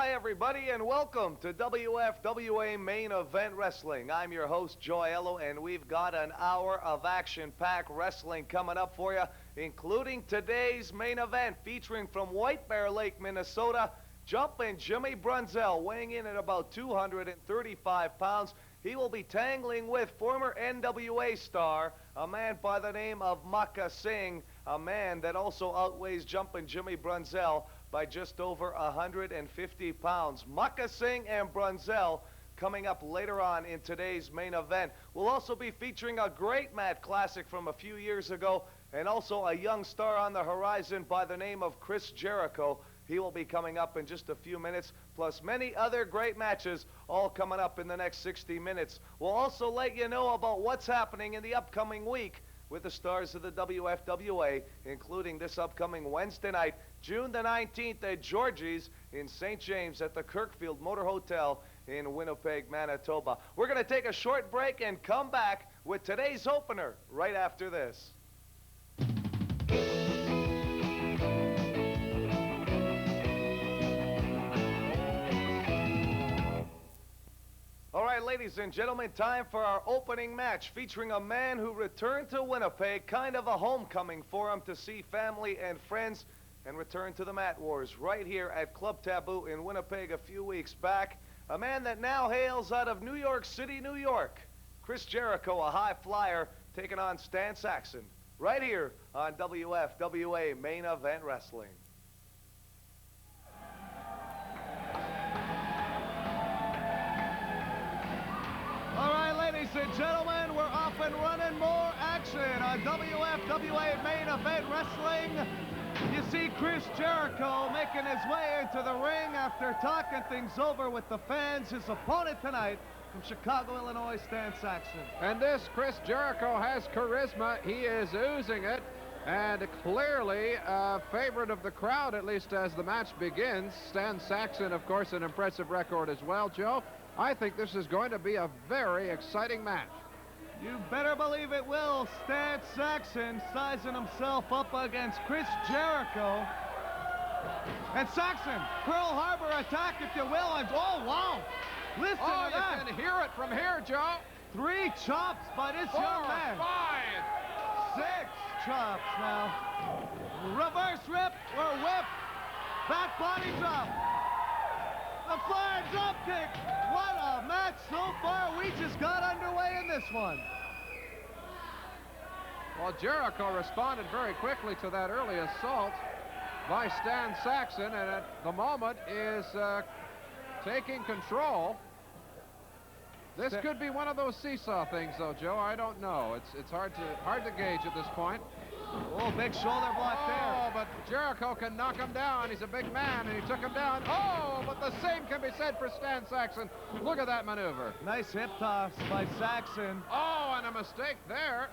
Hi, everybody, and welcome to WFWA Main Event Wrestling. I'm your host, Joello, and we've got an hour of action-packed wrestling coming up for you, including today's main event featuring from White Bear Lake, Minnesota, Jumpin' Jimmy Brunzell, weighing in at about 235 pounds. He will be tangling with former NWA star, a man by the name of Maka Singh, a man that also outweighs Jumpin' Jimmy Brunzell by just over 150 pounds. Maka Singh and Brunzell coming up later on in today's main event. We'll also be featuring a great mat classic from a few years ago, and also a young star on the horizon by the name of Chris Jericho. He will be coming up in just a few minutes, plus many other great matches all coming up in the next 60 minutes. We'll also let you know about what's happening in the upcoming week with the stars of the WFWA, including this upcoming Wednesday night, June the 19th at Georgie's in St. James at the Kirkfield Motor Hotel in Winnipeg, Manitoba. We're going to take a short break and come back with today's opener right after this. All right, ladies and gentlemen, time for our opening match featuring a man who returned to Winnipeg, kind of a homecoming for him to see family and friends and return to the Mat Wars right here at Club Taboo in Winnipeg a few weeks back. A man that now hails out of New York City, New York. Chris Jericho, a high flyer, taking on Stan Saxon right here on WFWA Main Event Wrestling. Ladies and gentlemen, we're off and running. More action on WFWA Main Event Wrestling. You see Chris Jericho making his way into the ring after talking things over with the fans. His opponent tonight from Chicago, Illinois, Stan Saxon. And this Chris Jericho has charisma. He is oozing it, and clearly a favorite of the crowd, at least as the match begins. Stan Saxon, of course, an impressive record as well, Joe. I think this is going to be a very exciting match. You better believe it will. Stan Saxon sizing himself up against Chris Jericho. And Saxon, Pearl Harbor attack, if you will. And oh, wow. Listen to that. You can hear it from here, Joe. 3 chops by this 4, young man. 5. 6 chops now. Reverse rip or whip. Back body drop. A flying drop kick. What a match so far. We just got underway in this one. Well, Jericho responded very quickly to that early assault by Stan Saxon, and at the moment is taking control. This could be one of those seesaw things, though, Joe. I don't know. It's hard to gauge at this point. Oh, big shoulder block there. Oh, but Jericho can knock him down. He's a big man, and he took him down. Oh, but the same can be said for Stan Saxon. Look at that maneuver. Nice hip toss by Saxon. Oh, and a mistake there.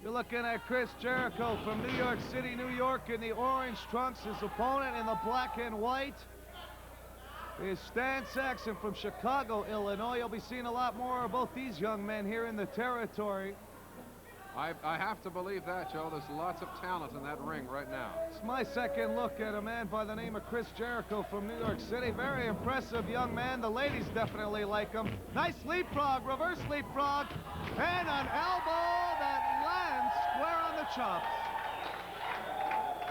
You're looking at Chris Jericho from New York City, New York in the orange trunks. His opponent in the black and white is Stan Saxon from Chicago, Illinois. You'll be seeing a lot more of both these young men here in the territory. I have to believe that, Joe. There's lots of talent in that ring right now. It's my second look at a man by the name of Chris Jericho from New York City. Very impressive young man. The ladies definitely like him. Nice leapfrog, reverse leapfrog, and an elbow that lands square on the chops.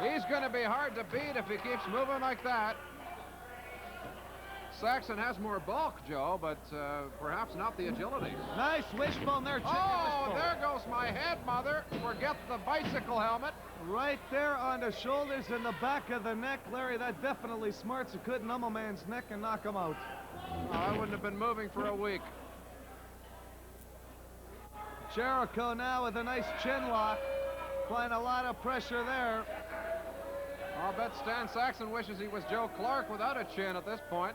He's going to be hard to beat if he keeps moving like that. Saxon has more bulk, Joe, but perhaps not the agility. Nice wishbone there, chicken wishbone. There goes my head, Mother. Forget the bicycle helmet. Right there on the shoulders and the back of the neck, Larry. That definitely smarts. It could numb a man's neck and knock him out. Oh, I wouldn't have been moving for a week. Jericho now with a nice chin lock. Applying a lot of pressure there. I'll bet Stan Saxon wishes he was Joe Clark without a chin at this point.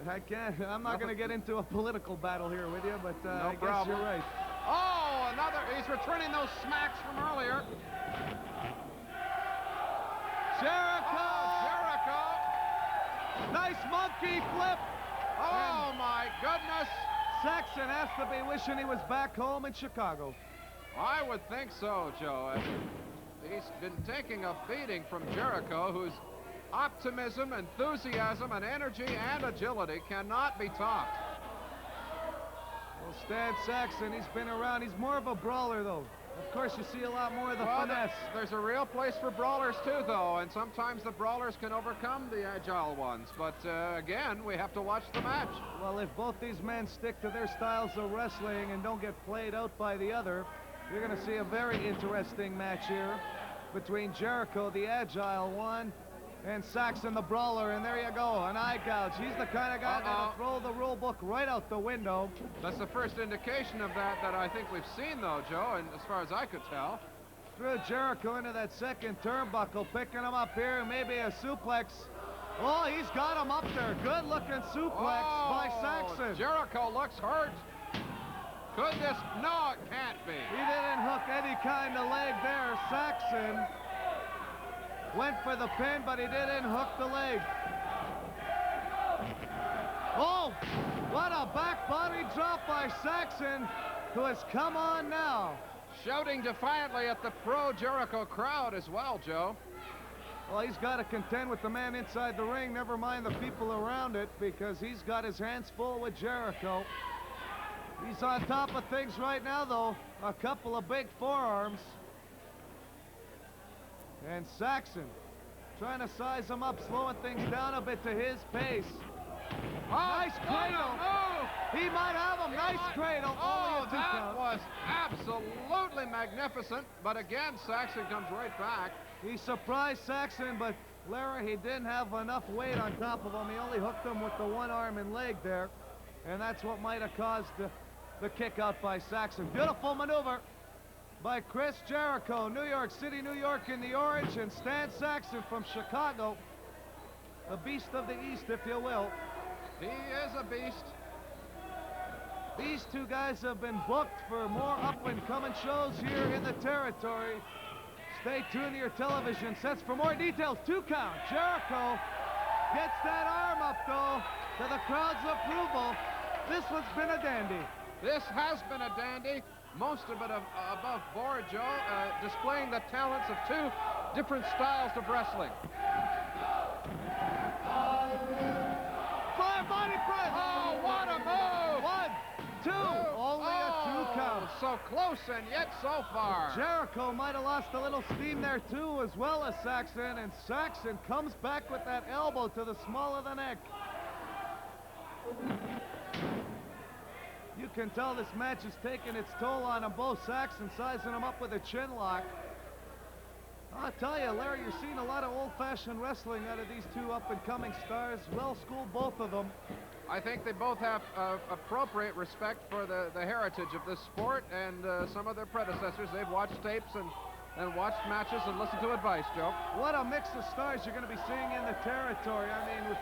I'm not going to get into a political battle here with you, but no I guess problem. you're right. Oh, he's returning those smacks from earlier. Jericho! Oh, Jericho! Nice monkey flip! Oh, my goodness! Saxon has to be wishing he was back home in Chicago. I would think so, Joe. He's been taking a beating from Jericho, who's optimism, enthusiasm, and energy and agility cannot be topped. Well, Stan Saxon, he's been around. He's more of a brawler, though. Of course, you see a lot more of the finesse. There's a real place for brawlers, too, though, and sometimes the brawlers can overcome the agile ones. But, again, we have to watch the match. Well, if both these men stick to their styles of wrestling and don't get played out by the other, you're going to see a very interesting match here between Jericho, the agile one, and Saxon, the brawler. And there you go, an eye gouge. He's the kind of guy that'll throw the rule book right out the window. That's the first indication of that I think we've seen, though, Joe, and as far as I could tell. Threw Jericho into that second turnbuckle, picking him up here, maybe a suplex. Oh, he's got him up there. Good-looking suplex by Saxon. Jericho looks hurt. Could this? No, it can't be. He didn't hook any kind of leg there. Saxon went for the pin, but he didn't hook the leg. Oh, what a back body drop by Saxon, who has come on now. Shouting defiantly at the pro Jericho crowd as well, Joe. Well, he's got to contend with the man inside the ring, never mind the people around it, because he's got his hands full with Jericho. He's on top of things right now, though. A couple of big forearms. And Saxon trying to size him up, slowing things down a bit to his pace. Nice cradle. He might have him. Nice cradle. Oh, that was absolutely magnificent. But again, Saxon comes right back. He surprised Saxon, but Larry, he didn't have enough weight on top of him. He only hooked him with the one arm and leg there. And that's what might have caused the kick out by Saxon. Beautiful maneuver by Chris Jericho, New York City, New York in the orange, and Stan Saxon from Chicago, a beast of the East, if you will. He is a beast. These two guys have been booked for more up-and-coming shows here in the territory. Stay tuned to your television sets for more details. 2 count. Jericho gets that arm up, though, to the crowd's approval. This one's been a dandy. This has been a dandy. Most of it above board, Joe, displaying the talents of 2 different styles of wrestling. Fire body press! Oh, what a move! 1, 2, only a 2 count. So close and yet so far. Jericho might have lost a little steam there too, as well as Saxon, and Saxon comes back with that elbow to the small of the neck. You can tell this match is taking its toll on them both. Saxon sizing them up with a chin lock. I'll tell you, Larry, you're seeing a lot of old-fashioned wrestling out of these 2 up-and-coming stars. Well-schooled, both of them. I think they both have appropriate respect for the heritage of this sport and some of their predecessors. They've watched tapes and watched matches and listened to advice, Joe. What a mix of stars you're going to be seeing in the territory. I mean, with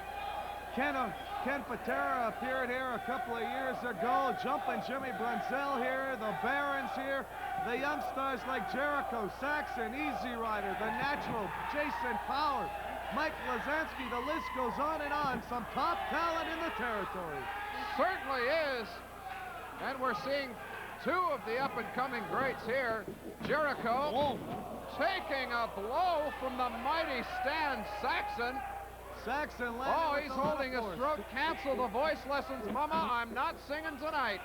Ken Patera appeared here a couple of years ago. Jumping Jimmy Brunzell here. The Barons here. The young stars like Jericho, Saxon, Easy Rider, The Natural, Jason Power, Mike Lazansky. The list goes on and on. Some top talent in the territory. Certainly is. And we're seeing 2 of the up-and-coming greats here. Jericho taking a blow from the mighty Stan Saxon. Saxon landed. Oh, he's holding his throat. Cancel the voice lessons, Mama. I'm not singing tonight.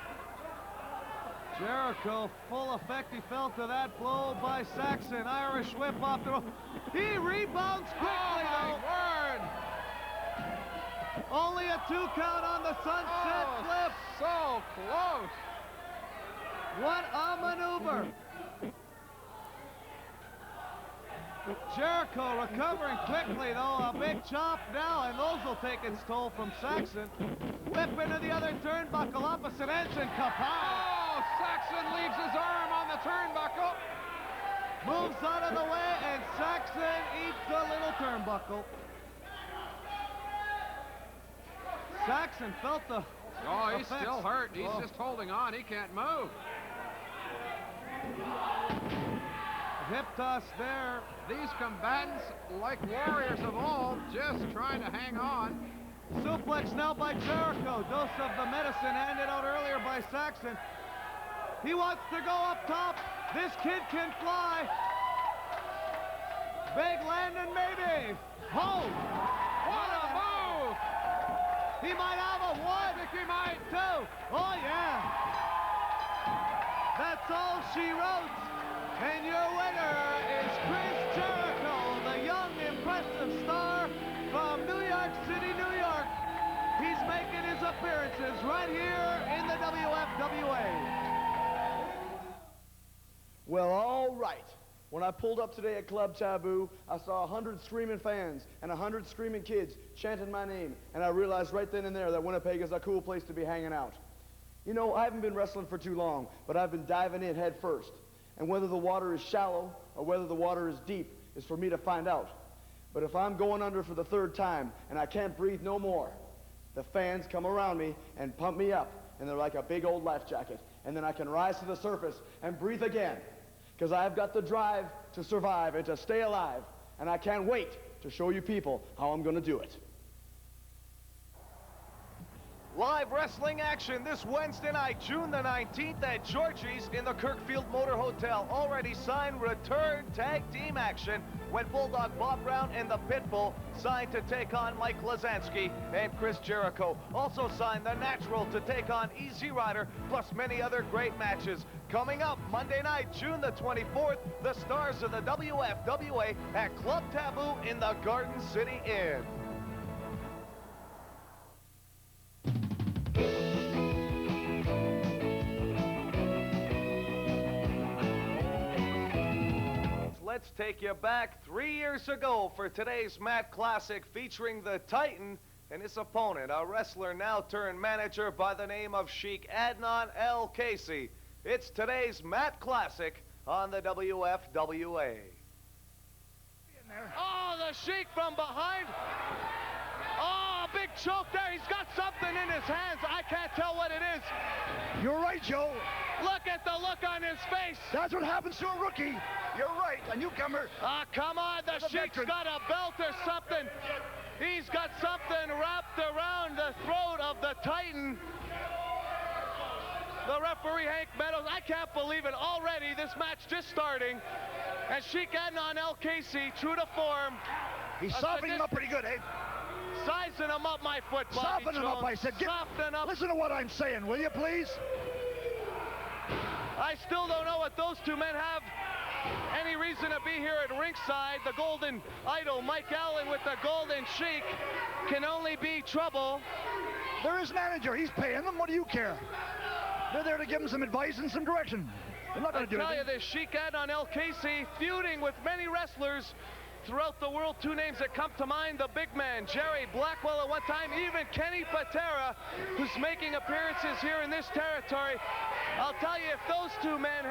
Jericho, full effect. He fell to that blow by Saxon. Irish whip off the rope. He rebounds quickly, oh, my word. Only a 2 count on the sunset flip. So close. What a maneuver. Jericho recovering quickly, though. A big chop now, and those will take its toll from Saxon. Whip into the other turnbuckle, opposite ends, and kapow! Oh, Saxon leaves his arm on the turnbuckle. Moves out of the way, and Saxon eats the little turnbuckle. Saxon felt the he's still hurt. He's just holding on. He can't move. Hip toss there. These combatants, like warriors of old, just trying to hang on. Suplex now by Jericho. Dose of the medicine handed out earlier by Saxon. He wants to go up top. This kid can fly. Big landing, maybe. Oh! What a move! He might have a one. I think he might. Two. Oh, yeah. That's all she wrote. And your winner is Chris Jericho, the young, impressive star from New York City, New York. He's making his appearances right here in the WFWA. Well, all right. When I pulled up today at Club Taboo, I saw 100 screaming fans and 100 screaming kids chanting my name, and I realized right then and there that Winnipeg is a cool place to be hanging out. You know, I haven't been wrestling for too long, but I've been diving in head first. And whether the water is shallow or whether the water is deep is for me to find out. But if I'm going under for the third time and I can't breathe no more, the fans come around me and pump me up, and they're like a big old life jacket. And then I can rise to the surface and breathe again, because I've got the drive to survive and to stay alive, and I can't wait to show you people how I'm going to do it. Live wrestling action this Wednesday night, June the 19th at Georgie's in the Kirkfield Motor Hotel. Already signed return tag team action when Bulldog Bob Brown and the Pitbull signed to take on Mike Lazansky and Chris Jericho. Also signed The Natural to take on Easy Rider, plus many other great matches. Coming up Monday night, June the 24th, the stars of the WFWA at Club Taboo in the Garden City Inn. Let's take you back 3 years ago for today's Mat Classic featuring the Titan and his opponent, a wrestler now turned manager by the name of Sheik Adnan El Casey. It's today's Mat Classic on the WFWA. Oh, the Sheik from behind. Oh, a big choke there. He's got something in his hands. I can't tell what it is. You're right, Joe. Look at the look on his face. That's what happens to a rookie. You're right, a newcomer. Ah, come on. The Sheik's got a belt or something. He's got something wrapped around the throat of the Titan. The referee, Hank Meadows, I can't believe it. Already, this match just starting. And Sheik Adnan El Casey, true to form. He's softening him up pretty good, eh? Sizing him up, my foot, Bobby Soften him up, I said. Soften up. Listen to what I'm saying, will you, please? I still don't know what those two men have any reason to be here at ringside. The Golden Idol, Mike Allen with the Golden Sheik, can only be trouble. They're his manager. He's paying them. What do you care? They're there to give him some advice and some direction. They're not going to do I tell anything. you, this Sheik Adnan El Casey feuding with many wrestlers throughout the world. Two names that come to mind, the big man, Jerry Blackwell at one time, even Kenny Patera, who's making appearances here in this territory. I'll tell you, if those two men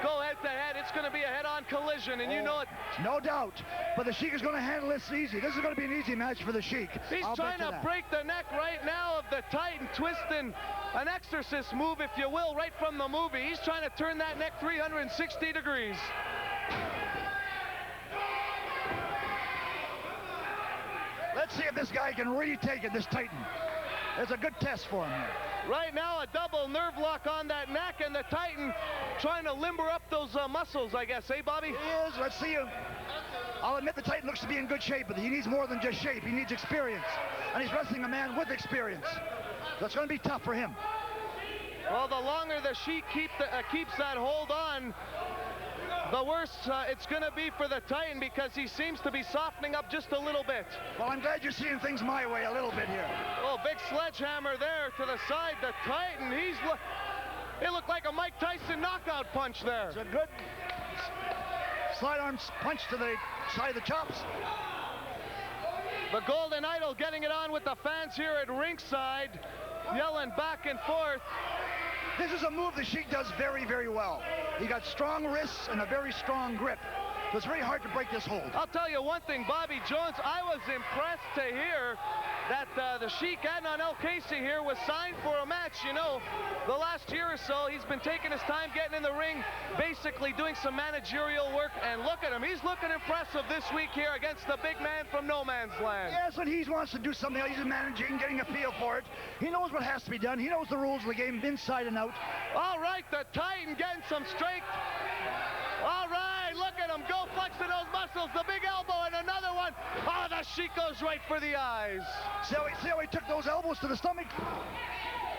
go head-to-head, it's going to be a head-on collision, and you know it. No doubt. But the Sheik is going to handle this easy. This is going to be an easy match for the Sheik. He's trying to break the neck right now of the Titan, twisting an exorcist move, if you will, right from the movie. He's trying to turn that neck 360 degrees. Let's see if this guy can really take it, this Titan. It's a good test for him here. Right now, a double nerve lock on that neck, and the Titan trying to limber up those muscles, I guess. Eh, Bobby? He is. Let's see him. I'll admit the Titan looks to be in good shape, but he needs more than just shape. He needs experience. And he's wrestling a man with experience. That's going to be tough for him. Well, the longer the Sheik keeps that hold on, the worse it's going to be for the Titan, because he seems to be softening up just a little bit. Well, I'm glad you're seeing things my way a little bit here. Oh, big sledgehammer there to the side. The Titan, it looked like a Mike Tyson knockout punch there. It's a good slide arm punch to the side of the chops. The Golden Idol getting it on with the fans here at ringside, yelling back and forth. This is a move the Sheik does very, very well. He got strong wrists and a very strong grip. So it's very hard to break this hold. I'll tell you one thing, Bobby Jones, I was impressed to hear that the Sheik Adnan El Casey here was signed for a match. You know, the last year or so, he's been taking his time getting in the ring, basically doing some managerial work, and look at him. He's looking impressive this week here against the big man from no man's land. Yes, and he wants to do something. He's managing, getting a feel for it. He knows what has to be done. He knows the rules of the game inside and out. All right, the Titan getting some strength. All right, look at him go, flexing those muscles. The big elbow and another one. Oh, the Sheik goes right for the eyes. See how he took those elbows to the stomach?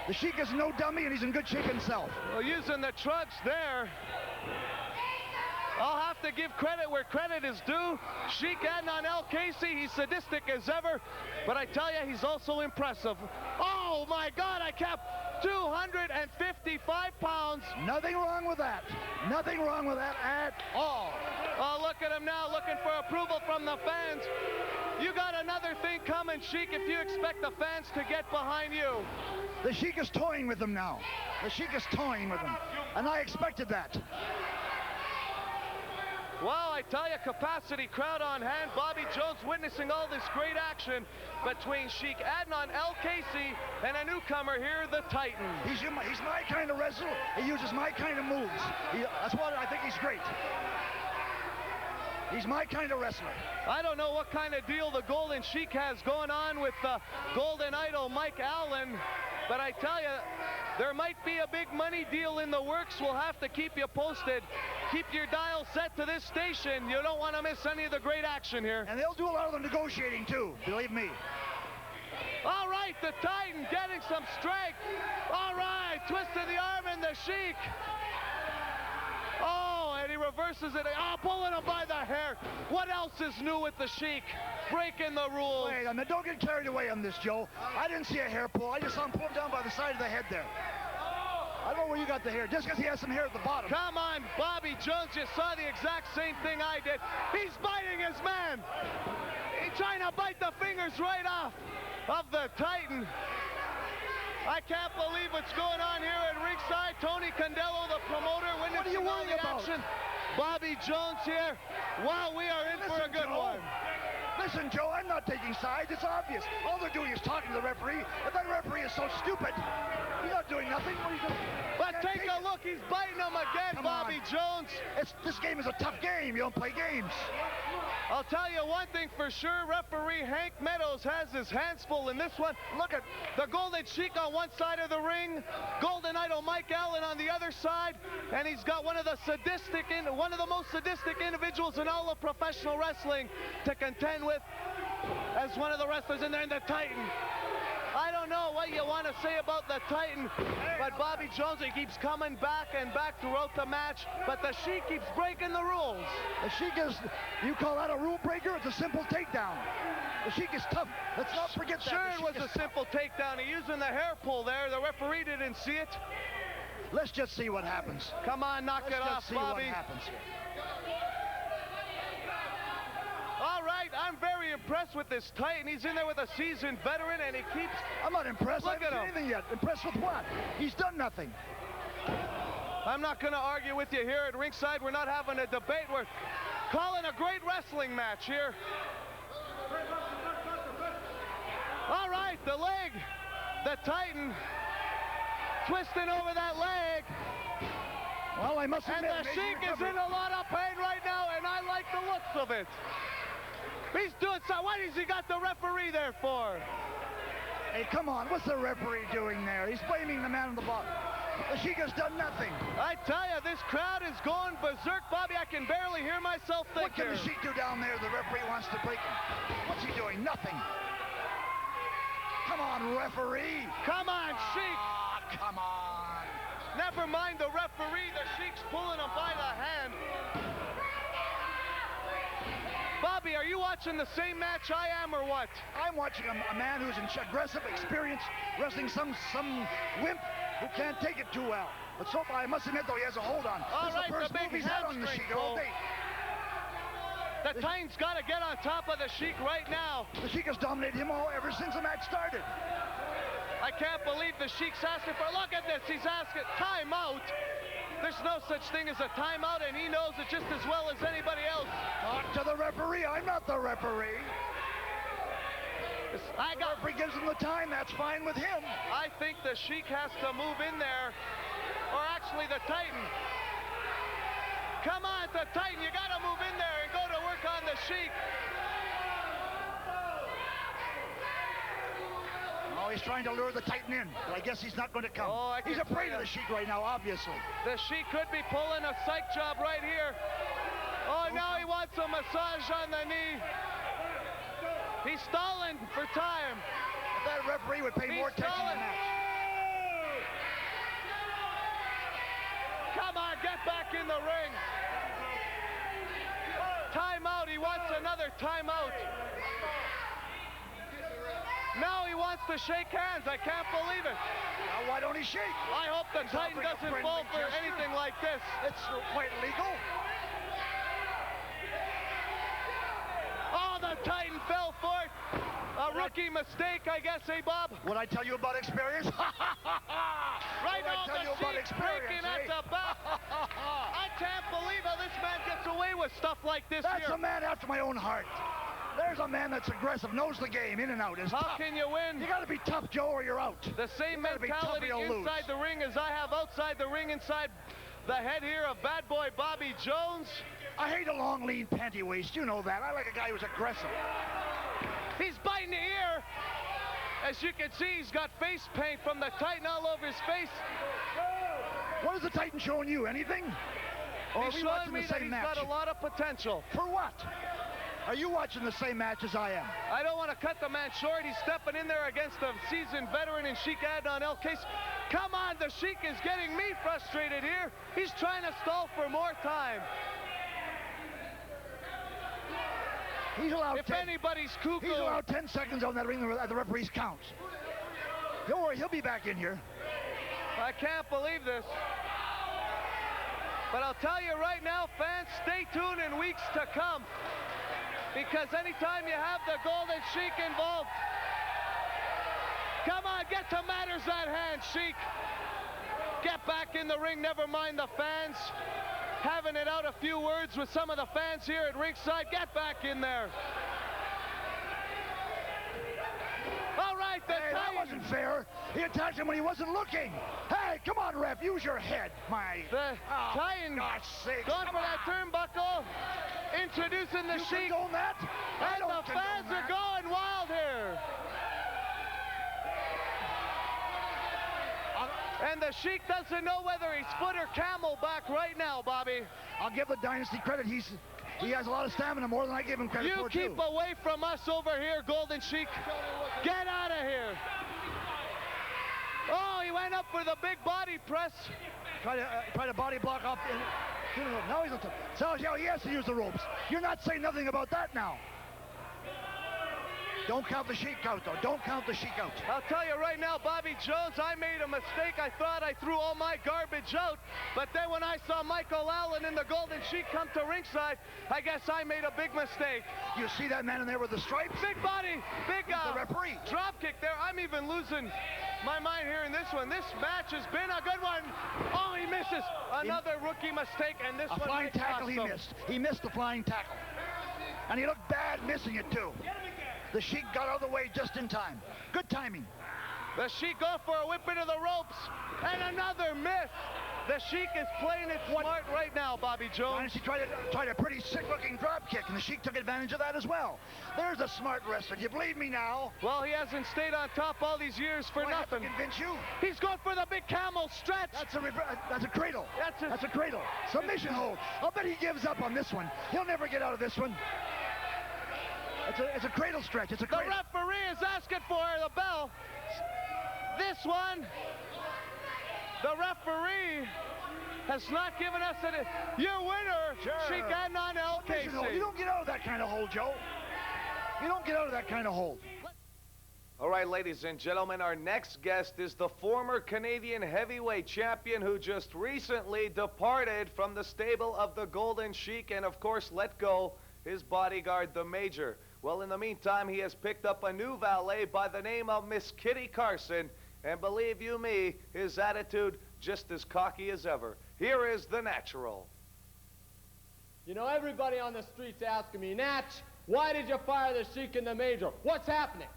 The Sheik is no dummy, and he's in good shape himself. Well, using the trudge there. I'll have to give credit where credit is due. Sheik Adnan El Casey, he's sadistic as ever, but I tell you, he's also impressive. Oh my God, I capped 255 pounds. Nothing wrong with that. Nothing wrong with that at all. Oh, look at him now, looking for approval from the fans. You got another thing coming, Sheik, if you expect the fans to get behind you. The Sheik is toying with him now. The Sheik is toying with him, and I expected that. Wow, I tell you, capacity crowd on hand. Bobby Jones witnessing all this great action between Sheik Adnan El Casey and a newcomer here, the Titan. He's my kind of wrestler. He uses my kind of moves. That's why I think he's great. He's my kind of wrestler. I don't know what kind of deal the Golden Sheik has going on with Golden Idol Mike Allen, but I tell you, there might be a big money deal in the works. We'll have to keep you posted. Keep your dial set to this station. You don't want to miss any of the great action here. And they'll do a lot of the negotiating too, believe me. All right, the Titan getting some strength. All right, twisting the arm and the Sheik. Oh, and he reverses it. Oh, pulling him by the hair. What else is new with the Sheik? Breaking the rules. Wait a minute, don't get carried away on this, Joe. I didn't see a hair pull. I just saw him pull him down by the side of the head there. I don't know where you got the hair, just because he has some hair at the bottom. Come on, Bobby Jones, you saw the exact same thing I did. He's biting his man. He's trying to bite the fingers right off of the Titan. I can't believe what's going on here at ringside. Tony Condello, the promoter, witnessing all the action. Bobby Jones here. Wow, we are in for a good one. Listen, Joe, I'm not taking sides. It's obvious. All they're doing is talking to the referee. But that referee is so stupid. He's not doing nothing. What are you doing? But take a look. He's biting him again, Bobby Jones. This game is a tough game. You don't play games. I'll tell you one thing for sure. Referee Hank Meadows has his hands full in this one. Look at the Golden Sheik on one side of the ring, Golden Idol Mike Allen on the other side, and he's got one of the most sadistic individuals in all of professional wrestling to contend with as one of the wrestlers in there, in the Titan. I don't know what you want to say about the Titan, but Bobby Jones, he keeps coming back and back throughout the match, but the Sheik keeps breaking the rules. The Sheik is, you call that a rule breaker? It's a simple takedown. The Sheik is tough. Let's not forget that. Sure, it was a simple takedown. He's using the hair pull there. The referee didn't see it. Let's just see what happens. Come on, knock it off, Bobby. What happens here. All right, I'm very impressed with this Titan. He's in there with a seasoned veteran, and he keeps... I'm not impressed. Look I haven't seen anything yet. Impressed with what? He's done nothing. I'm not going to argue with you here at ringside. We're not having a debate. We're calling a great wrestling match here. All right, the leg. The Titan twisting over that leg. Well, I must admit, and the Sheik is in a lot of pain right now, and I like the looks of it. He's doing so. What has he got the referee there for? Hey, come on. What's the referee doing there? He's blaming the man on the bottom. The Sheik has done nothing. I tell you, this crowd is going berserk, Bobby. I can barely hear myself think. What can the Sheik do down there? The referee wants to break him. What's he doing? Nothing. Come on, referee. Come on, Sheik. Come on. Never mind the referee. The Sheik's pulling him by the hand. Bobby, are you watching the same match I am, or what? I'm watching a man who's aggressive, experienced, wrestling some wimp who can't take it too well. But so far, I must admit, though, he has a hold on. All right, the first big move he's had on the Sheik all day. The Titan's got to get on top of the Sheik right now. The Sheik has dominated him ever since the match started. I can't believe the Sheik's asking for, look at this, he's asking timeout. There's no such thing as a timeout, and he knows it just as well as anybody else. Talk to the referee. I'm not the referee. The referee gives him the time. That's fine with him. I think the Sheik has to move in there, or actually the Titan. Come on, the Titan, you got to move in there and go to work on the Sheik. Oh, he's trying to lure the Titan in, but I guess he's not going to come. Oh, he's afraid of the Sheik right now, obviously. The Sheik could be pulling a psych job right here. Oh, now he wants a massage on the knee. He's stalling for time. If that referee would pay more attention to the match. Come on, get back in the ring. Timeout. He wants another timeout. Now he wants to shake hands. I can't believe it. Now, why don't he shake? I hope the Titan doesn't fall for anything like this. It's quite legal. Oh, the Titan fell for it. A rookie mistake, I guess, eh, Bob? What I tell you about experience? Right now, the Sheik breaking at the back. I can't believe how this man gets away with stuff like this That's here. a man after my own heart. There's a man that's aggressive, knows the game, in and out. Is How tough. can you win? You got to be tough, Joe, or you're out. The same You gotta be tough or mentality you'll inside lose. the ring as I have outside the ring, inside the head here of bad boy Bobby Jones. I hate a long, lean panty waist. You know that. I like a guy who's aggressive. He's biting the ear. As you can see, he's got face paint from the Titan all over his face. What is the Titan showing you? Anything? Or are He's we showing watching me the that same he's match? got a lot of potential. For what? Are you watching the same match as I am? I don't want to cut the man short. He's stepping in there against a seasoned veteran in Sheik Adnan El Case. Come on, the Sheik is getting me frustrated here. He's trying to stall for more time. He's allowed If 10. anybody's cuckoo, He's allowed 10 seconds on that ring at the referee's count. Don't worry, he'll be back in here. I can't believe this. But I'll tell you right now, fans, stay tuned in weeks to come. Because anytime you have the Golden Sheik involved, come on, get to matters at hand, Sheik. Get back in the ring, never mind the fans. Having it out a few words with some of the fans here at ringside. Get back in there. All right, the Hey, that Titan. wasn't fair. He attacked him when he wasn't looking. Hey, come on, ref, use your head. The Titan gosh sakes, going come for that turnbuckle. Introducing the You Sheik. condone that? I And don't the condone fans that. are going wild here. And the Sheik doesn't know whether he's foot or camelback right now, Bobby. I'll give the Dynasty credit. He has a lot of stamina, more than I give him credit You for, keep too. away from us over here, Golden Sheik. Get out of here. Oh, he went up for the big body press. Try to body block off. Now he's on top. So he has to use the ropes. You're not saying nothing about that now. Don't count the Sheik out, though. Don't count the Sheik out. I'll tell you right now, Bobby Jones, I made a mistake. I thought I threw all my garbage out. But then when I saw Michael Allen and the Golden Sheik come to ringside, I guess I made a big mistake. You see that man in there with the stripes? Big body, big He's the referee. drop kick there. I'm even losing my mind here in this one. This match has been a good one. Oh, he misses. Another rookie mistake, and this A one flying might tackle cost he him. missed. He missed the flying tackle. And he looked bad missing it, too. The Sheik got out of the way just in time. Good timing. The Sheik go for a whip into the ropes, and another miss. The Sheik is playing it smart right now, Bobby Jones. He tried a pretty sick-looking drop kick, and the Sheik took advantage of that as well. There's a smart wrestler. Do you believe me now? Well, he hasn't stayed on top all these years for Do I have to nothing. convince you? He's going for the big camel stretch. That's a cradle. That's a cradle. Submission hold. I'll bet he gives up on this one. He'll never get out of this one. It's a cradle stretch. It's a The cradle. referee is asking for the bell. This one, the referee has not given us your winner, Sheik Adnan El Submission hold. You don't get out of that kind of hold, Joe. You don't get out of that kind of hold. All right, ladies and gentlemen, our next guest is the former Canadian heavyweight champion who just recently departed from the stable of the Golden Sheik and, of course, let go his bodyguard, the Major. Well, in the meantime, he has picked up a new valet by the name of Miss Kitty Carson, and believe you me, his attitude just as cocky as ever. Here is the Natural. You know, everybody on the street's asking me, Natch, why did you fire the Sheik and the Major? What's happening?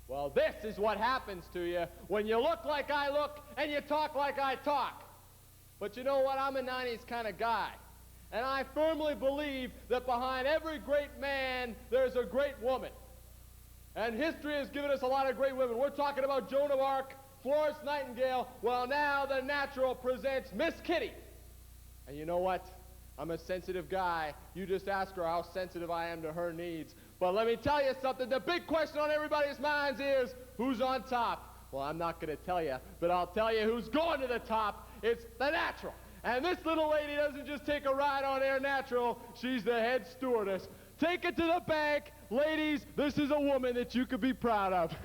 Well, this is what happens to you when you look like I look and you talk like I talk. But you know what? I'm a 90s kind of guy. And I firmly believe that behind every great man, there's a great woman. And history has given us a lot of great women. We're talking about Joan of Arc, Florence Nightingale. Well, now the Natural presents Miss Kitty. And you know what? I'm a sensitive guy. You just ask her how sensitive I am to her needs. But let me tell you something. The big question on everybody's minds is, who's on top? Well, I'm not going to tell you, but I'll tell you who's going to the top. It's the Natural. And this little lady doesn't just take a ride on Air Natural. She's the head stewardess. Take it to the bank. Ladies, this is a woman that you could be proud of.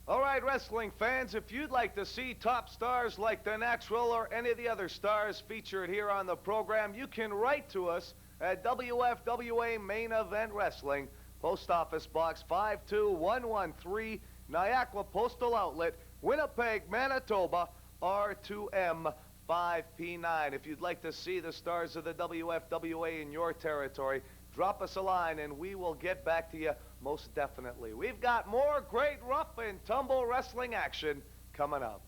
All right, wrestling fans, if you'd like to see top stars like The Natural or any of the other stars featured here on the program, you can write to us at WFWA Main Event Wrestling, Post Office Box 52113, Niagara Postal Outlet, Winnipeg, Manitoba, R2M 5P9. If you'd like to see the stars of the WFWA in your territory, drop us a line and we will get back to you most definitely. We've got more great rough and tumble wrestling action coming up.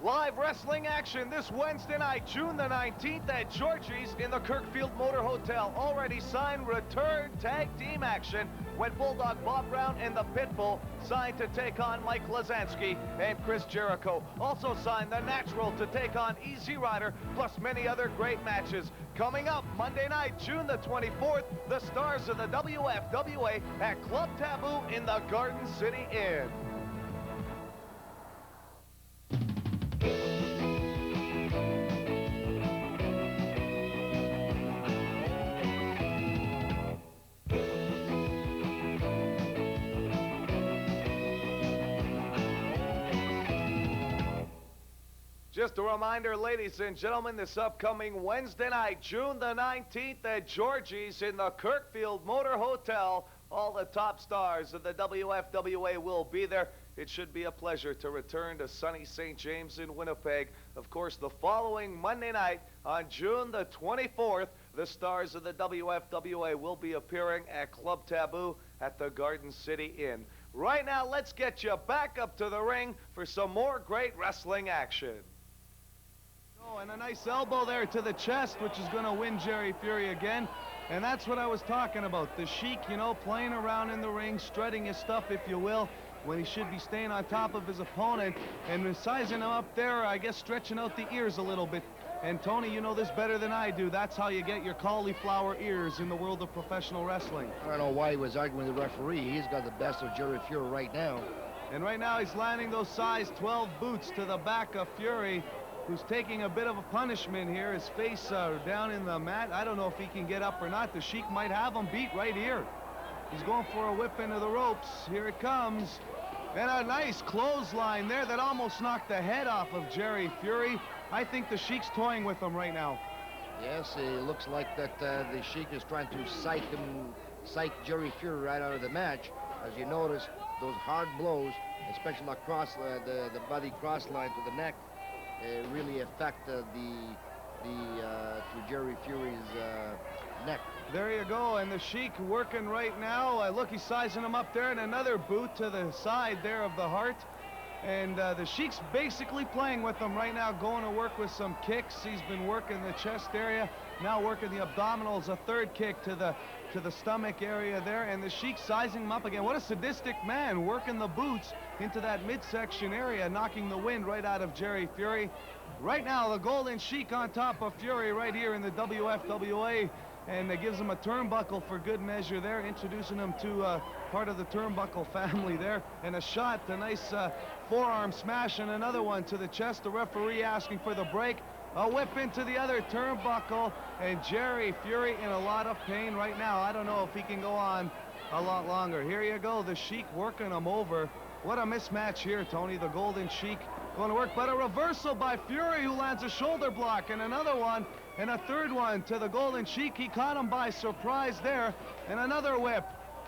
Live wrestling action this Wednesday night, June the 19th at Georgie's in the Kirkfield Motor Hotel. Already signed return tag team action when Bulldog Bob Brown and the Pitbull signed to take on Mike Lazansky and Chris Jericho. Also signed The Natural to take on Easy Rider, plus many other great matches. Coming up Monday night, June the 24th, the stars of the WFWA at Club Taboo in the Garden City Inn. Just a reminder, ladies and gentlemen, this upcoming Wednesday night, June the 19th at Georgie's in the Kirkfield Motor Hotel, all the top stars of the WFWA will be there. It should be a pleasure to return to sunny St. James in Winnipeg. Of course, the following Monday night, on June the 24th, the stars of the WFWA will be appearing at Club Taboo at the Garden City Inn. Right now, let's get you back up to the ring for some more great wrestling action. Oh, and a nice elbow there to the chest, which is going to win Jerry Fury again. And that's what I was talking about. The Sheik, you know, playing around in the ring, strutting his stuff, if you will, when he should be staying on top of his opponent. And sizing him up there, I guess stretching out the ears a little bit. And Tony, you know this better than I do. That's how you get your cauliflower ears in the world of professional wrestling. I don't know why he was arguing with the referee. He's got the best of Jerry Fury right now. And right now he's landing those size 12 boots to the back of Fury, who's taking a bit of a punishment here. His face down in the mat. I don't know if he can get up or not. The Sheik might have him beat right here. He's going for a whip into the ropes. Here it comes. And a nice clothesline there that almost knocked the head off of Jerry Fury. I think the Sheik's toying with him right now. Yes, it looks like that the Sheik is trying to psych Jerry Fury right out of the match. As you notice, those hard blows, especially across the body cross line to the neck, really affect to Jerry Fury's neck. There you go, and the Sheik working right now. Look, he's sizing him up there, and another boot to the side there of the heart. And the Sheik's basically playing with him right now, going to work with some kicks. He's been working the chest area, now working the abdominals, a third kick to the stomach area there, and the Sheik sizing him up again. What a sadistic man, working the boots into that midsection area, knocking the wind right out of Jerry Fury. Right now, the Golden Sheik on top of Fury right here in the WFWA, and it gives him a turnbuckle for good measure there, introducing him to part of the turnbuckle family there. And a shot, a nice forearm smash, and another one to the chest. The referee asking for the break. A whip into the other turnbuckle, and Jerry Fury in a lot of pain right now. I don't know if he can go on a lot longer. Here you go, the Sheik working him over. What a mismatch here, Tony. The Golden Sheik going to work, but a reversal by Fury, who lands a shoulder block, and another one, and a third one to the Golden Sheik. He caught him by surprise there, and another whip.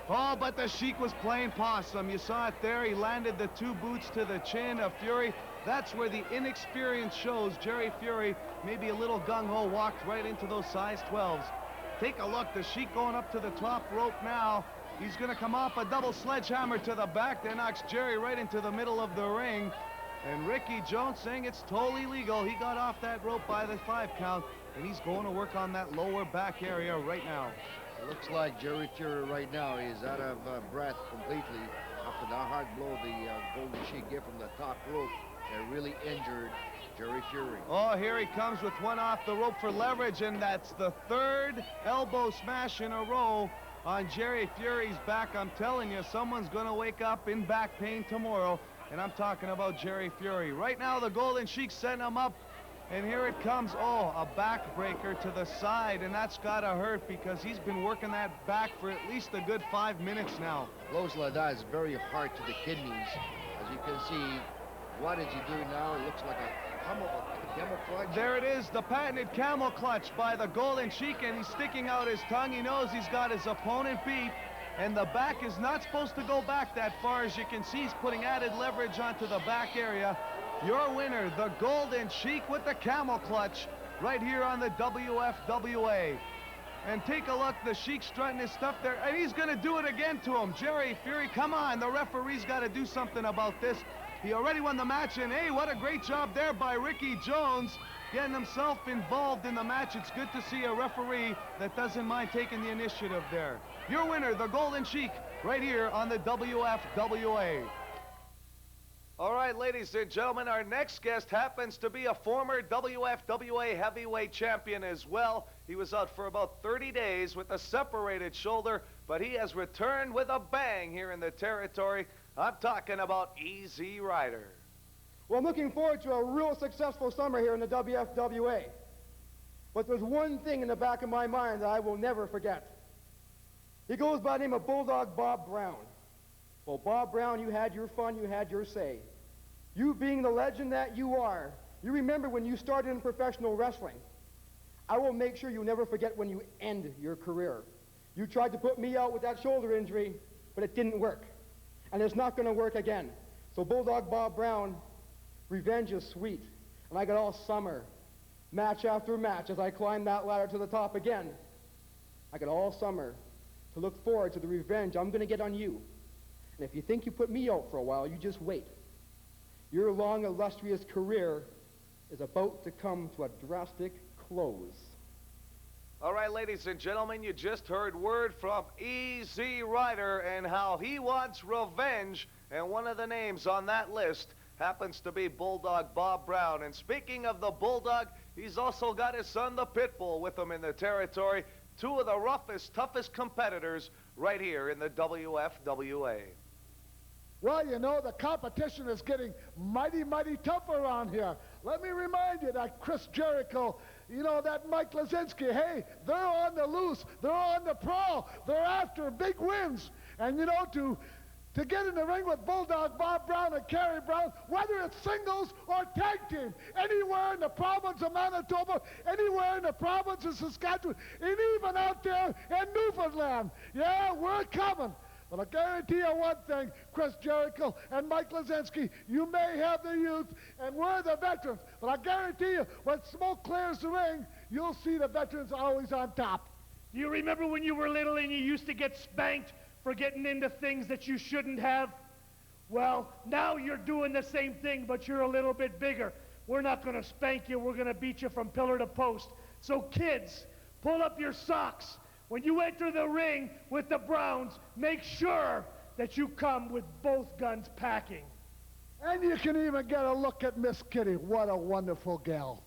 Oh, but the Sheik was playing possum. You saw it there. He landed the two boots to the chin of Fury. That's where the inexperience shows. Jerry Fury, maybe a little gung-ho, walked right into those size 12s. Take a look. The Sheik going up to the top rope now. He's going to come off a double sledgehammer to the back. That knocks Jerry right into the middle of the ring. And Ricky Jones saying it's totally legal. He got off that rope by the 5 count, and he's going to work on that lower back area right now. It looks like Jerry Fury right now is out of breath completely after the hard blow the Golden Sheik gave from the top rope. They're really injured, Jerry Fury. Oh, here he comes with one off the rope for leverage, and that's the third elbow smash in a row on Jerry Fury's back. I'm telling you, someone's going to wake up in back pain tomorrow, and I'm talking about Jerry Fury. Right now, the Golden Sheik's setting him up, and here it comes. Oh, a backbreaker to the side, and that's got to hurt because he's been working that back for at least a good 5 minutes now. Blows like that is very hard to the kidneys. As you can see, what is he doing now? It looks like a camel clutch. There it is, the patented camel clutch by the Golden Sheik, and he's sticking out his tongue. He knows he's got his opponent beat, and the back is not supposed to go back that far. As you can see, he's putting added leverage onto the back area. Your winner, the Golden Sheik with the camel clutch, right here on the WFWA. And take a look, the Sheik strutting his stuff there, and he's going to do it again to him. Jerry Fury, come on, the referee's got to do something about this. He already won the match, and hey, what a great job there by Ricky Jones, getting himself involved in the match. It's good to see a referee that doesn't mind taking the initiative there. Your winner, the Golden Sheik, right here on the WFWA. All right, ladies and gentlemen, our next guest happens to be a former WFWA heavyweight champion as well. He was out for about 30 days with a separated shoulder, but he has returned with a bang here in the territory. I'm talking about Easy Rider. Well, I'm looking forward to a real successful summer here in the WFWA. But there's one thing in the back of my mind that I will never forget. He goes by the name of Bulldog Bob Brown. Well, Bob Brown, you had your fun, you had your say. You being the legend that you are, you remember when you started in professional wrestling. I will make sure you never forget when you end your career. You tried to put me out with that shoulder injury, but it didn't work. And it's not going to work again. So Bulldog Bob Brown, revenge is sweet. And I got all summer, match after match, as I climbed that ladder to the top again. I got all summer to look forward to the revenge I'm going to get on you. And if you think you put me out for a while, you just wait. Your long, illustrious career is about to come to a drastic close. All right, ladies and gentlemen, you just heard word from Easy Rider and how he wants revenge. And one of the names on that list happens to be Bulldog Bob Brown. And speaking of the Bulldog, he's also got his son, the Pitbull, with him in the territory. Two of the roughest, toughest competitors right here in the WFWA. Well, you know, the competition is getting mighty, mighty tough around here. Let me remind you that Chris Jericho, you know, that Mike Lazinski, hey, they're on the loose. They're on the prowl. They're after big wins. And, you know, to get in the ring with Bulldog Bob Brown and Kerry Brown, whether it's singles or tag team, anywhere in the province of Manitoba, anywhere in the province of Saskatchewan, and even out there in Newfoundland. Yeah, we're coming. But I guarantee you one thing, Chris Jericho and Mike Lazinski, you may have the youth, and we're the veterans. But I guarantee you, when smoke clears the ring, you'll see the veterans always on top. Do you remember when you were little and you used to get spanked for getting into things that you shouldn't have? Well, now you're doing the same thing, but you're a little bit bigger. We're not going to spank you. We're going to beat you from pillar to post. So kids, pull up your socks. When you enter the ring with the Browns, make sure that you come with both guns packing. And you can even get a look at Miss Kitty. What a wonderful gal.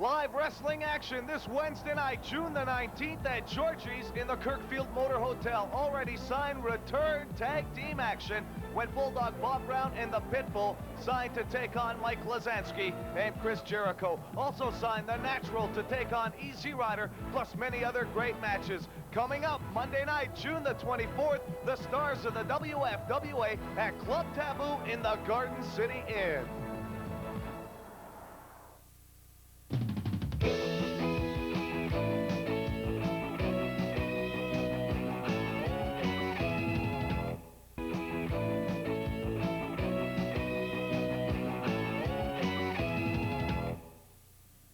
Live wrestling action this Wednesday night, June the 19th at Georgie's in the Kirkfield Motor Hotel. Already signed return tag team action when Bulldog Bob Brown and the Pitbull signed to take on Mike Lazinski and Chris Jericho. Also signed the Natural to take on Easy Rider, plus many other great matches. Coming up Monday night, June the 24th, the stars of the WFWA at Club Taboo in the Garden City Inn.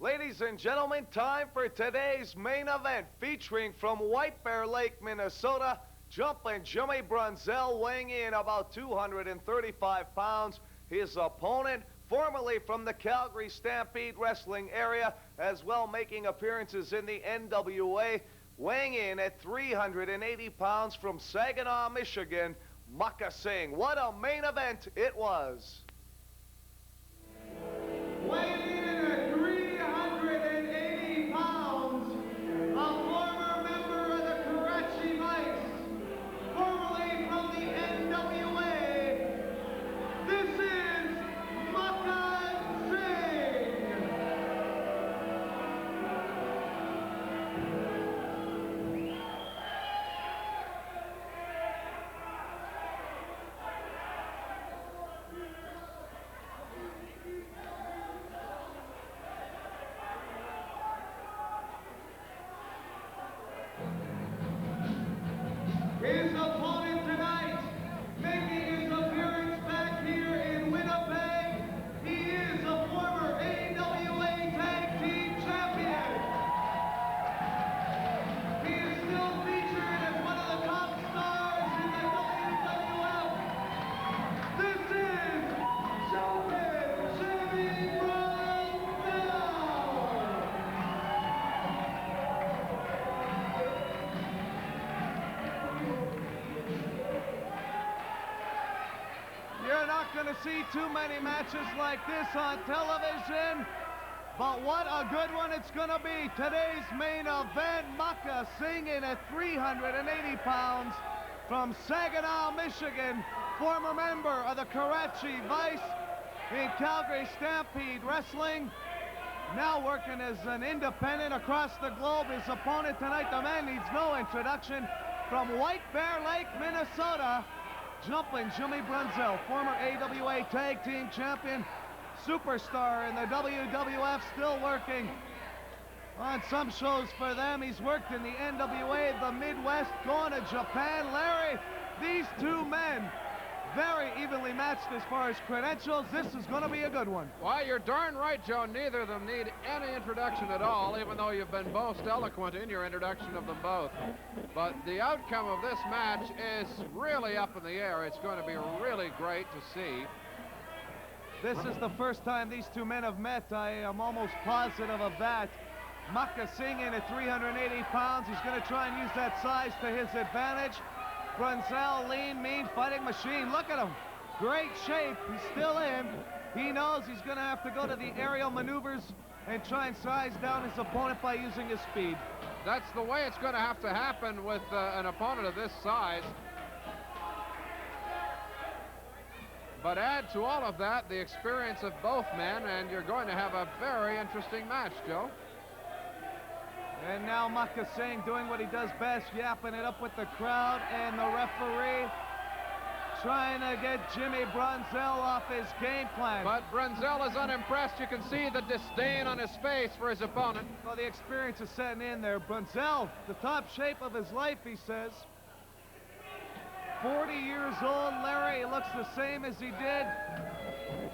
Ladies and gentlemen, time for today's main event, featuring from White Bear Lake, Minnesota, Jumpin' Jimmy Brunzell, weighing in about 235 pounds. His opponent, formerly from the Calgary Stampede Wrestling area, as well making appearances in the NWA, weighing in at 380 pounds from Saginaw, Michigan, Maka Singh. What a main event it was. weighing in at 380 pounds, a former member of the Karachi Vice, formerly from the NWA, this is Maka Singh. His opponent tonight, making his appearance back here in Winnipeg, he is a former AWA Tag Team Champion. He is still featured as one of the top stars in the WWF. This is Joe Jimmy Brunzell. You're not going to see too many matches like this on television, but what a good one it's going to be. Today's main event, Maka Singh in at 380 pounds from Saginaw, Michigan, former member of the Karachi Vice in Calgary Stampede Wrestling, now working as an independent across the globe. His opponent tonight, the man needs no introduction, from White Bear Lake, Minnesota, Jumping Jimmy Brunzell, former AWA Tag Team Champion, superstar in the WWF, still working on some shows for them. He's worked in the NWA, the Midwest, going to Japan. Larry, these two men, very evenly matched as far as credentials. This is going to be a good one. Well, you're darn right, Joe. Neither of them need any introduction at all, even though you've been most eloquent in your introduction of them both. But the outcome of this match is really up in the air. It's going to be really great to see. This is the first time these two men have met. I am almost positive of that. Maka Singh in at 380 pounds. He's going to try and use that size to his advantage. Brunzell, lean, mean, fighting machine. Look at him. Great shape. He's still in. He knows he's going to have to go to the aerial maneuvers and try and size down his opponent by using his speed. That's the way it's going to have to happen with an opponent of this size. But add to all of that the experience of both men, and you're going to have a very interesting match, Joe. And now Maka Singh doing what he does best, yapping it up with the crowd and the referee, trying to get Jimmy Brunzell off his game plan. But Brunzell is unimpressed. You can see the disdain on his face for his opponent. Well, the experience is setting in there. Brunzell, the top shape of his life, he says. 40 years old, Larry. He looks the same as he did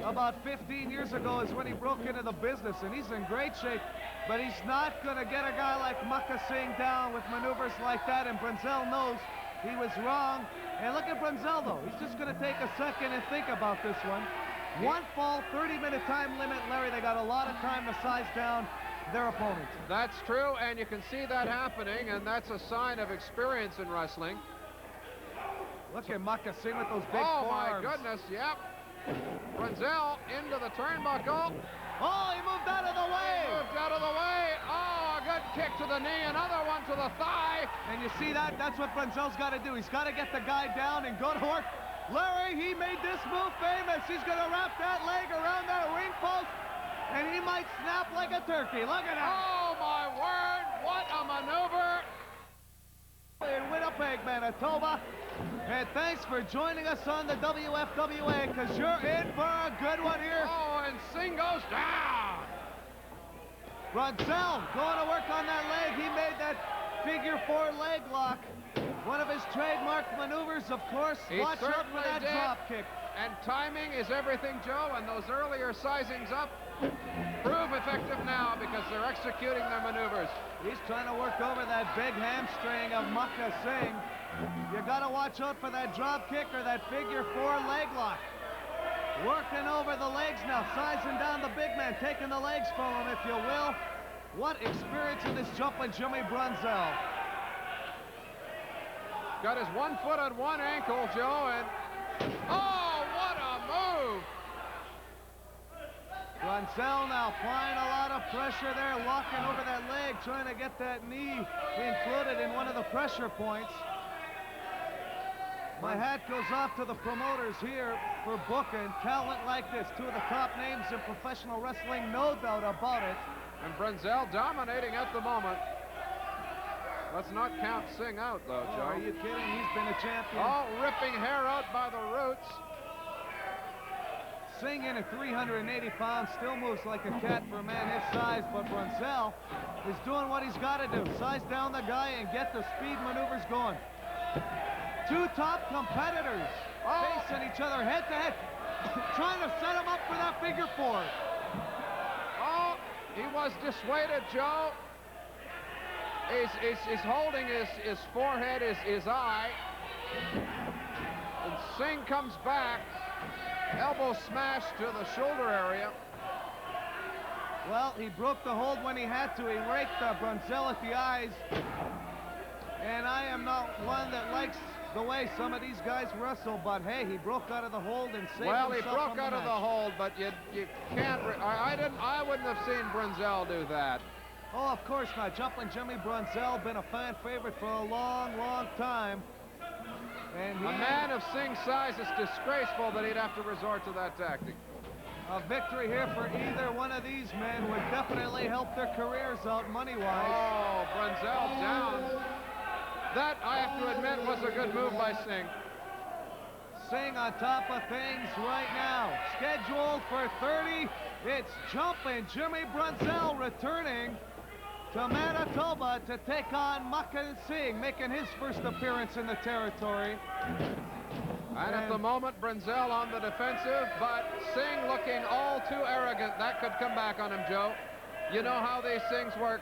about 15 years ago is when he broke into the business, and he's in great shape. But he's not going to get a guy like Maka Singh down with maneuvers like that, and Brunzell knows he was wrong. And look at Brunzell, though. He's just going to take a second and think about this one. One fall, 30-minute time limit, Larry. They got a lot of time to size down their opponent. That's true, and you can see that happening, and that's a sign of experience in wrestling. Look at Maka Singh with those big forearms. My Goodness, yep. Brunzell into the turnbuckle. Oh, he moved out of the way. He moved out of the way. Oh, a good kick to the knee, another one to the thigh. And you see that? That's what Brunzell's got to do. He's got to get the guy down and go to work. Larry, he made this move famous. He's going to wrap that leg around that ring post, and he might snap like a turkey. Look at that. Oh, my word. What a maneuver. In Winnipeg, Manitoba. And thanks for joining us on the WFWA, because you're in for a good one here. Oh, and Singh goes down. Brunzell going to work on that leg. He made that figure 4 leg lock. One of his trademark maneuvers, of course. Watch out for that drop kick. And timing is everything, Joe, and those earlier sizings up prove effective now because they're executing their maneuvers. He's trying to work over that big hamstring of Maka Singh. You got to watch out for that drop kick or that figure 4 leg lock. Working over the legs now, sizing down the big man, taking the legs from him, if you will. What experience in this jumping Jimmy Brunzell. Got his one foot on one ankle, Joe, and oh, what a move! Brunzell now applying a lot of pressure there, locking over that leg, trying to get that knee included in one of the pressure points. My hat goes off to the promoters here for booking talent like this. Two of the top names in professional wrestling, no doubt about it. And Brunzell dominating at the moment. Let's not count Singh out, though, Joe. Are you kidding? He's been a champion. Oh, ripping hair out by the roots. Singh in at 380 pounds, still moves like a cat for a man his size, but Brunzell is doing what he's got to do. Size down the guy and get the speed maneuvers going. Two top competitors facing each other head to head, trying to set him up for that figure four. Oh, he was dissuaded, Joe. He's holding his forehead, his eye. And Singh comes back. Elbow smash to the shoulder area. Well, he broke the hold when he had to. He raked Brunzell at the eyes. And I am not one that likes the way some of these guys wrestle, but hey, he broke out of the hold and saved well, himself. Well, he broke out of the hold, but you can't. I wouldn't have seen Brunzell do that. Oh, of course not. Jumping Jimmy Brunzell, been a fan favorite for a long, long time. And a man of Singh's size, is disgraceful that he'd have to resort to that tactic. A victory here for either one of these men would definitely help their careers out money-wise. Oh, Brunzell down. That, I have to admit, was a good move by Singh. Singh on top of things right now. Scheduled for 30, it's Jumpin' Jimmy Brunzell returning to Manitoba to take on Maka Singh, making his first appearance in the territory. And at the moment, Brunzell on the defensive, but Singh looking all too arrogant. That could come back on him, Joe. You know how these things work.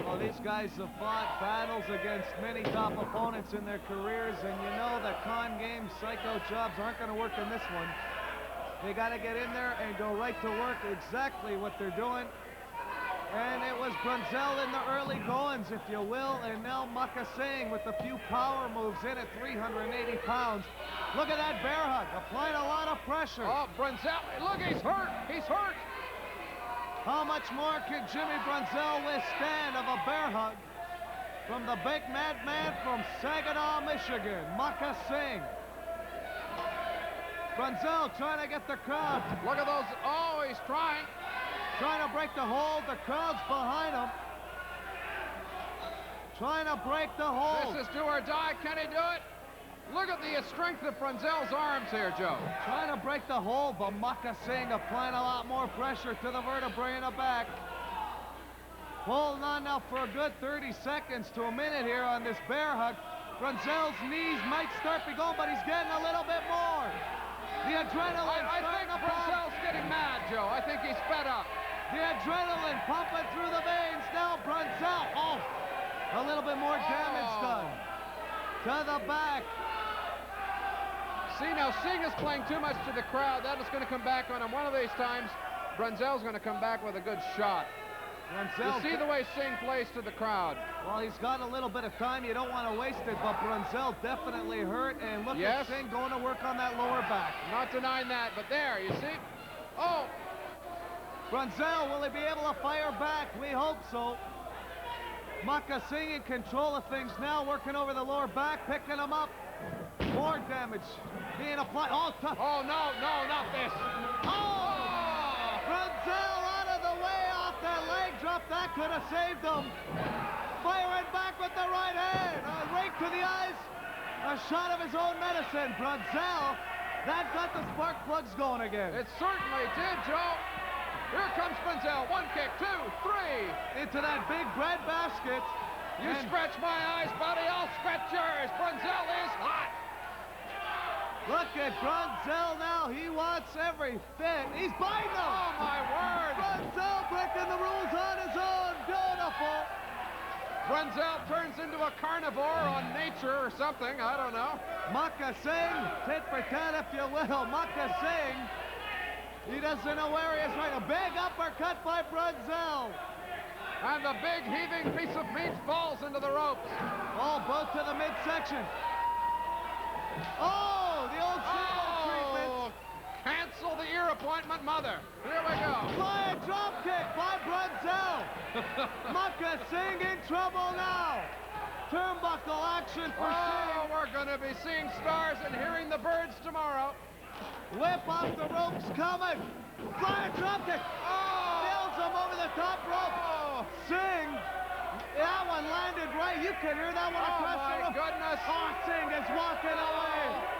Well, these guys have fought battles against many top opponents in their careers, and you know that con game psycho jobs aren't going to work in this one. They got to get in there and go right to work, exactly what they're doing. And it was Brunzell in the early goings, if you will, and now Maka Singh with a few power moves in at 380 pounds. Look at that bear hug, applying a lot of pressure. Oh, Brunzell, look, he's hurt, he's hurt. How much more can Jimmy Brunzell withstand of a bear hug from the big madman from Saginaw, Michigan, Maka Singh? Brunzell trying to get the crowd. Look at those, oh, he's trying. Trying to break the hold, the crowd's behind him. Trying to break the hold. This is do or die, can he do it? Look at the strength of Brunzell's arms here, Joe. Trying to break the hold, but Maka Singh applying a lot more pressure to the vertebrae in the back. Holding on now for a good 30 seconds to a minute here on this bear hug. Brunzell's knees might start to go, but he's getting a little bit more. The adrenaline. I think Brunzell's getting mad, Joe. I think he's fed up. The adrenaline pumping through the veins. Now Brunzell. Oh, a little bit more damage done. To the back. See, now Singh is playing too much to the crowd. That is going to come back on him. One of these times, Brunzell's going to come back with a good shot. You see the way Singh plays to the crowd. Well, he's got a little bit of time. You don't want to waste it, but Brunzell definitely hurt. And look at Singh going to work on that lower back. Not denying that, but there, you see? Oh! Brunzell, will he be able to fire back? We hope so. Maka Singh in control of things now, working over the lower back, picking him up. More damage being applied. Oh, tough. Oh, no, not this. Oh! Brunzell out of the way off that leg drop. That could have saved him. Firing back with the right hand. A rake to the eyes. A shot of his own medicine. Brunzell, that got the spark plugs going again. It certainly did, Joe. Here comes Brunzell. One kick, 2, 3. Into that big bread basket. You scratch my eyes, buddy. I'll scratch yours. Brunzell is hot. Look at Brunzell now. He wants everything. He's biting them. Oh, my word. Brunzell breaking the rules on his own. Beautiful. Brunzell turns into a carnivore on nature or something. I don't know. Maka Singh, tit for tat if you will. Maka Singh, he doesn't know where he is right. A big uppercut by Brunzell. And the big heaving piece of meat falls into the ropes. Oh, both to the midsection. Oh, the old treatment. Can't cancel the ear appointment, mother. Here we go. Flying drop kick by Brunzell. Mucka Singh in trouble now. Turnbuckle action for Singh. We're going to be seeing stars and hearing the birds tomorrow. Whip off the ropes coming. Flying drop kick. Nails him over the top rope. Singh. That one landed right. You can hear that one across the rope. Oh, my goodness. Oh, Singh is walking away.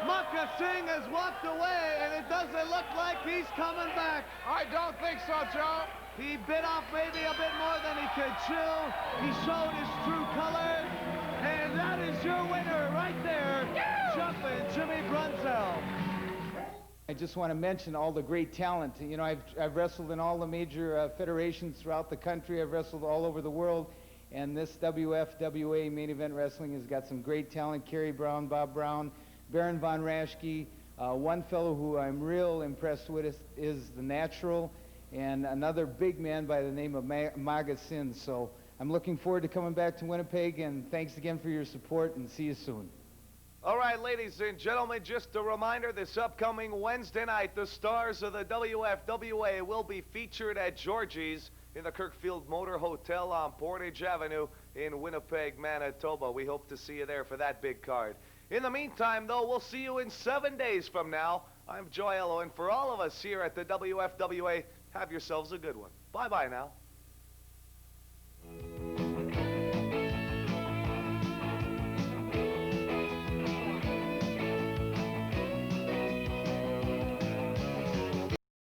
Mucka Singh has walked away, and it doesn't look like he's coming back. I don't think so, Joe. He bit off maybe a bit more than he could chew. He showed his true colors, and that is your winner right there, Jumpin' Jimmy Brunzell. I just want to mention all the great talent. You know, I've wrestled in all the major federations throughout the country. I've wrestled all over the world, and this WFWA Main Event Wrestling has got some great talent. Kerry Brown, Bob Brown, Baron Von Raschke. One fellow who I'm real impressed with is the Natural, and another big man by the name of Maga Sin. So I'm looking forward to coming back to Winnipeg, and thanks again for your support, and see you soon. All right, ladies and gentlemen, just a reminder, this upcoming Wednesday night, the stars of the WFWA will be featured at Georgie's in the Kirkfield Motor Hotel on Portage Avenue in Winnipeg, Manitoba. We hope to see you there for that big card. In the meantime, though, we'll see you in 7 days from now. I'm Joy Ello, and for all of us here at the WFWA, have yourselves a good one. Bye-bye now.